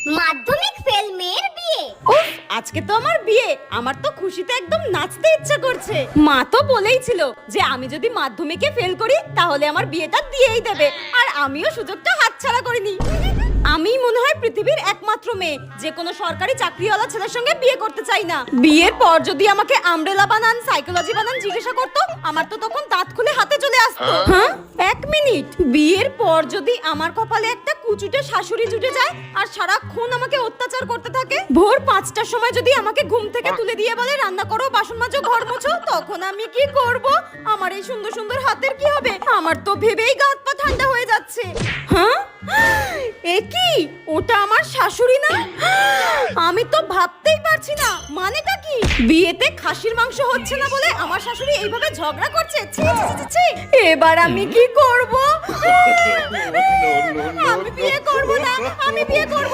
মাধ্যমিক ফেল মেয়ের বিয়ে। উফ, আজকে তো আমার বিয়ে। আমার তো খুশিতে একদম নাচতে ইচ্ছা করছে। মা তো বলেই ছিল যে আমি যদি মাধ্যমিকে ফেল করি তাহলে আমার বিয়েটা দিয়েই দেবে, আর আমিও সুযোগটা হাতছাড়া করিনি। আমি মনে হয় পৃথিবীর একমাত্র মেয়ে যে কোনো সরকারি চাকরিওয়ালা ছেলের সঙ্গে বিয়ে করতে চাই না। বিয়ের পর যদি আমাকে আমব্রেলা বানান, সাইকোলজি বানান জিজ্ঞাসা করতো, আমার তো তখন দাঁত খুলে হাতে চলে আসতো। হ্যাঁ, এক মিনিট, বিয়ের পর যদি আমার কপালে একটা কুচুটে শাশুড়ি জুটে যায় আর সারাক্ষণ আমাকে অত্যাচার করতে থাকে, ভোর 5টার সময় যদি আমাকে ঘুম থেকে তুলে দিয়ে বলে রান্না করো, বাসন মাজো, ঘর মোছো, তখন আমি কি করব? আমার এই সুন্দর সুন্দর হাতের কি হবে? আমার তো ভেবেই গা হাত পা ঠান্ডা হয়ে যাচ্ছে। হ্যাঁ, এ কি? ওটা আমার শাশুড়ি না? আমি তো ভাবতেই পারছি না, মানেটা কি? বিয়েতে খাসির মাংস হচ্ছে না বলে আমার শাশুড়ি এইভাবে ঝগড়া করছে? ছি ছি ছি ছি, এবার আমি কি করব? আমি বিয়ে করব না, আমি বিয়ে করব